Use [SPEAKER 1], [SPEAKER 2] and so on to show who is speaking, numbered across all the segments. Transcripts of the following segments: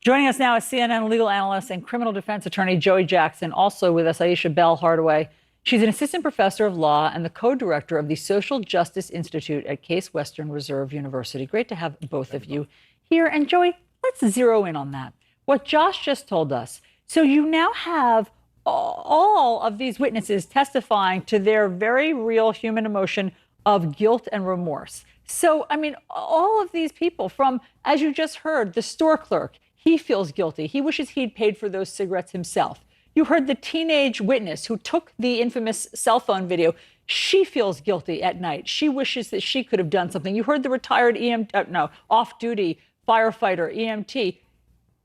[SPEAKER 1] Joining us now is CNN legal analyst and criminal defense attorney Joey Jackson. Also with us, Ayesha Hardaway. She's an assistant professor of law and the co-director of the Social Justice Institute at Case Western Reserve University. Great to have both of you here. And Joey, let's zero in on that. What Josh just told us. So you now have all of these witnesses testifying to their very real human emotion of guilt and remorse. So, I mean, all of these people from, as you just heard, the store clerk, he feels guilty. He wishes he'd paid for those cigarettes himself. You heard the teenage witness who took the infamous cell phone video. She feels guilty at night. She wishes that she could have done something. You heard the retired off-duty firefighter, EMT.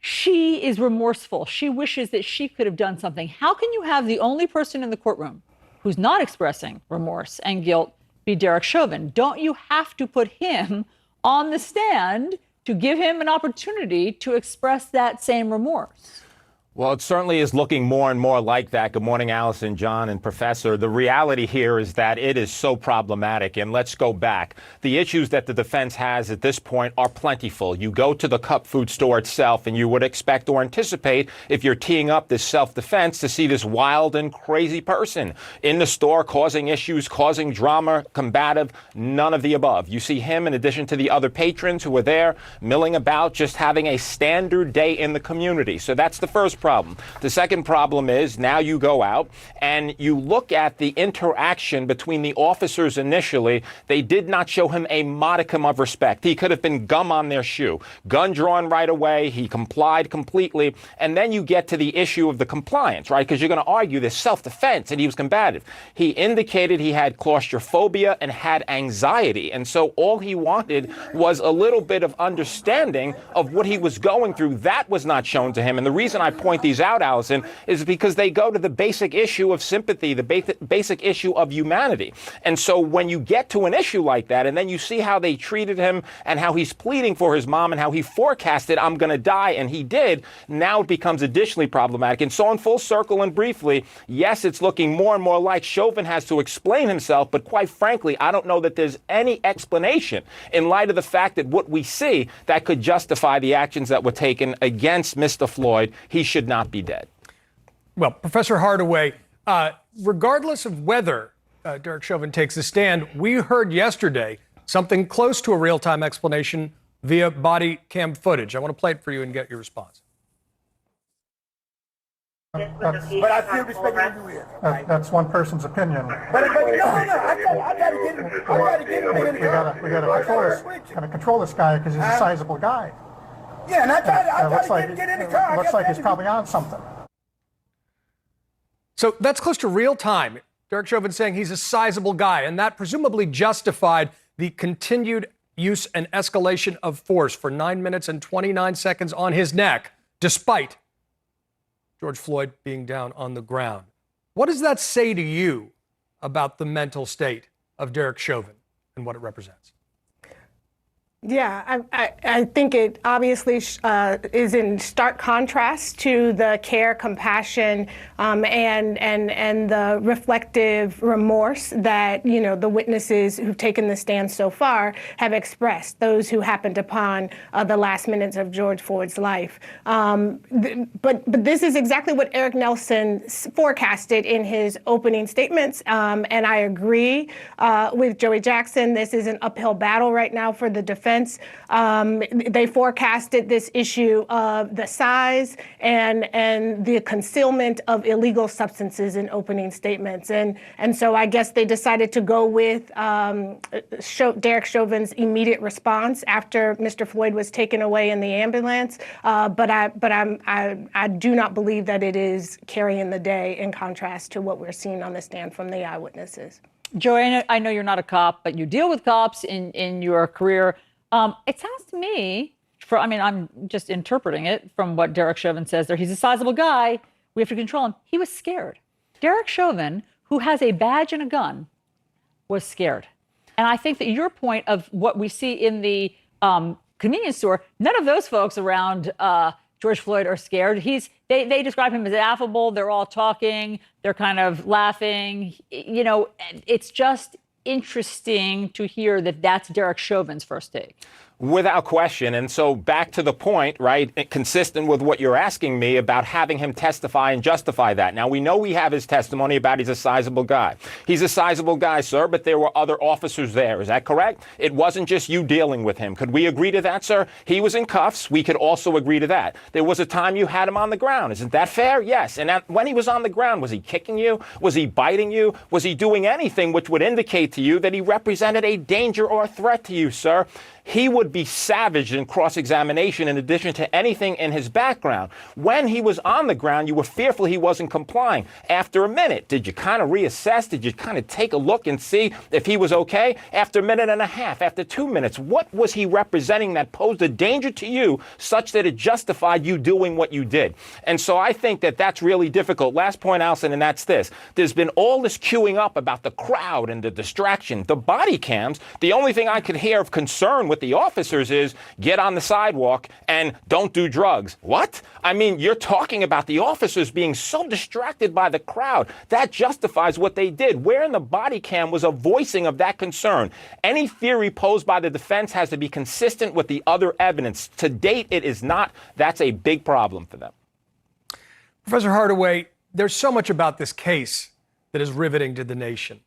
[SPEAKER 1] She is remorseful. She wishes that she could have done something. How can you have the only person in the courtroom who's not expressing remorse and guilt be Derek Chauvin? Don't you have to put him on the stand to give him an opportunity to express that same remorse?
[SPEAKER 2] Well, it certainly is looking more and more like that. Good morning, Allison, John, and Professor. The reality here is that it is so problematic. And let's go back. The issues that the defense has at this point are plentiful. You go to the cup food store itself, and you would expect or anticipate, if you're teeing up this self-defense, to see this wild and crazy person in the store causing issues, causing drama, combative, none of the above. You see him in addition to the other patrons who are there milling about, just having a standard day in the community. So that's the first problem. The second problem is now you go out and you look at the interaction between the officers initially. They did not show him a modicum of respect. He could have been gum on their shoe. Gun drawn right away. He complied completely. And then you get to the issue of the compliance, right? Because you're going to argue this self-defense and he was combative. He indicated he had claustrophobia and had anxiety. And so all he wanted was a little bit of understanding of what he was going through. That was not shown to him. And the reason I point these out, Allison, is because they go to the basic issue of sympathy, the basic issue of humanity. And so when you get to an issue like that, and then you see how they treated him and how he's pleading for his mom and how he forecasted, I'm going to die, and he did, now it becomes additionally problematic. And so in full circle and briefly, yes, it's looking more and more like Chauvin has to explain himself, but quite frankly, I don't know that there's any explanation in light of the fact that what we see that could justify the actions that were taken against Mr. Floyd. He should not be dead.
[SPEAKER 3] Well, Professor Hardaway, regardless of whether Derek Chauvin takes a stand, we heard yesterday something close to a real-time explanation via body cam footage. I want to play it for you and get your response.
[SPEAKER 4] But I feel respect you here.
[SPEAKER 5] That's one person's opinion.
[SPEAKER 4] But no, I gotta get him.
[SPEAKER 5] We gotta control this guy because he's a sizable guy.
[SPEAKER 4] Yeah, and I tried to get in the car.
[SPEAKER 5] Looks like he's probably on something.
[SPEAKER 3] So that's close to real time. Derek Chauvin saying he's a sizable guy, and that presumably justified the continued use and escalation of force for 9 minutes and 29 seconds on his neck, despite George Floyd being down on the ground. What does that say to you about the mental state of Derek Chauvin and what it represents?
[SPEAKER 6] Yeah, I think it obviously is in stark contrast to the care, compassion, and the reflective remorse that, you know, the witnesses who've taken the stand so far have expressed, those who happened upon the last minutes of George Floyd's life. But this is exactly what Eric Nelson forecasted in his opening statements, and I agree with Joey Jackson. This is an uphill battle right now for the defense. They forecasted this issue of the size and the concealment of illegal substances in opening statements. And so I guess they decided to go with Derek Chauvin's immediate response after Mr. Floyd was taken away in the ambulance. But I do not believe that it is carrying the day in contrast to what we're seeing on the stand from the eyewitnesses.
[SPEAKER 1] Joey, I know you're not a cop, but you deal with cops in your career. It sounds to me, I'm just interpreting it from what Derek Chauvin says there. He's a sizable guy. We have to control him. He was scared. Derek Chauvin, who has a badge and a gun, was scared. And I think that your point of what we see in the convenience store, none of those folks around George Floyd are scared. They describe him as affable. They're all talking. They're kind of laughing. You know, it's just interesting to hear that that's Derek Chauvin's first take.
[SPEAKER 2] Without question. And so back to the point, right, consistent with what you're asking me about having him testify and justify that. Now, we know we have his testimony about he's a sizable guy. He's a sizable guy, sir, but there were other officers there. Is that correct? It wasn't just you dealing with him. Could we agree to that, sir? He was in cuffs. We could also agree to that. There was a time you had him on the ground. Isn't that fair? Yes. And when he was on the ground, was he kicking you? Was he biting you? Was he doing anything which would indicate to you that he represented a danger or a threat to you, sir? He would be savaged in cross-examination in addition to anything in his background. When he was on the ground, you were fearful he wasn't complying. After a minute, did you kind of reassess? Did you kind of take a look and see if he was okay? After a minute and a half, after 2 minutes, what was he representing that posed a danger to you such that it justified you doing what you did? And so I think that that's really difficult. Last point, Alison, and that's this. There's been all this queuing up about the crowd and the distraction. The body cams, the only thing I could hear of concern with the officers is get on the sidewalk and don't do drugs. What? I mean, you're talking about the officers being so distracted by the crowd. That justifies what they did. Where in the body cam was a voicing of that concern? Any theory posed by the defense has to be consistent with the other evidence. To date, it is not. That's a big problem for them.
[SPEAKER 3] Professor Hardaway, there's so much about this case that is riveting to the nation.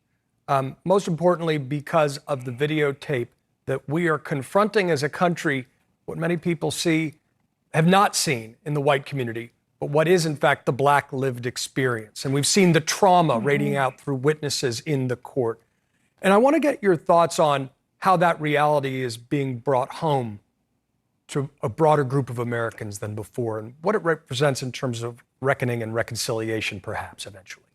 [SPEAKER 3] Most importantly, because of the videotape that we are confronting as a country, what many people have not seen in the white community, but what is in fact the black lived experience. And we've seen the trauma radiating out through witnesses in the court. And I want to get your thoughts on how that reality is being brought home to a broader group of Americans than before, and what it represents in terms of reckoning and reconciliation, perhaps, eventually.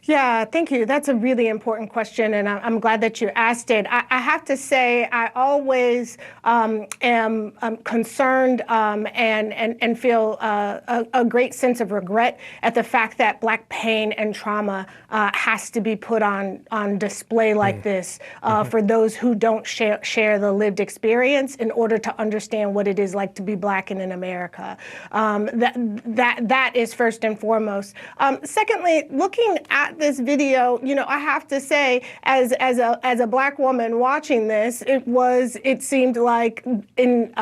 [SPEAKER 6] Yeah, thank you. That's a really important question, and I'm glad that you asked it. I have to say, I always am concerned and feel a great sense of regret at the fact that Black pain and trauma has to be put on display like this for those who don't share the lived experience in order to understand what it is like to be Black and in America. That is first and foremost. Secondly, looking at this video, I have to say, as a Black woman watching this, it seemed like in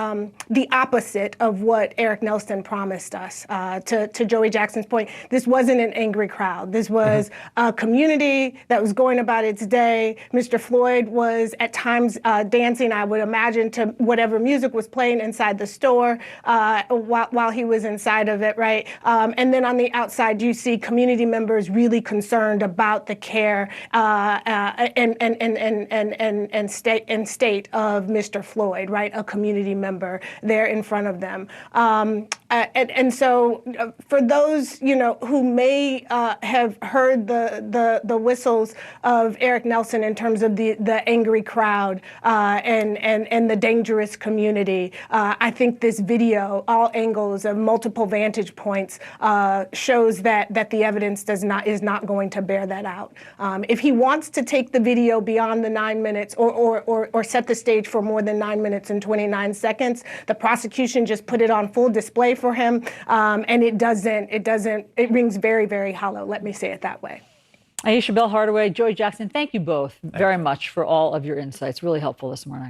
[SPEAKER 6] the opposite of what Eric Nelson promised us. To Joey Jackson's point, this wasn't an angry crowd. This was a community that was going about its day. Mr. Floyd was at times dancing, I would imagine, to whatever music was playing inside the store while he was inside of it, right? And then on the outside, you see community members really concerned about the care and state of Mr. Floyd, right? A community member there in front of them. And so for those, who may have heard the whistles of Eric Nelson in terms of the angry crowd and the dangerous community, I think this video, all angles of multiple vantage points, shows that the evidence is not going to bear that out. If he wants to take the video beyond the 9 minutes or set the stage for more than 9 minutes and 29 seconds, the prosecution just put it on full display for him, and it rings very, very hollow. Let me say it that way.
[SPEAKER 1] Ayesha Bell Hardaway, Joey Jackson, thank you both very much for all of your insights. Really helpful this morning.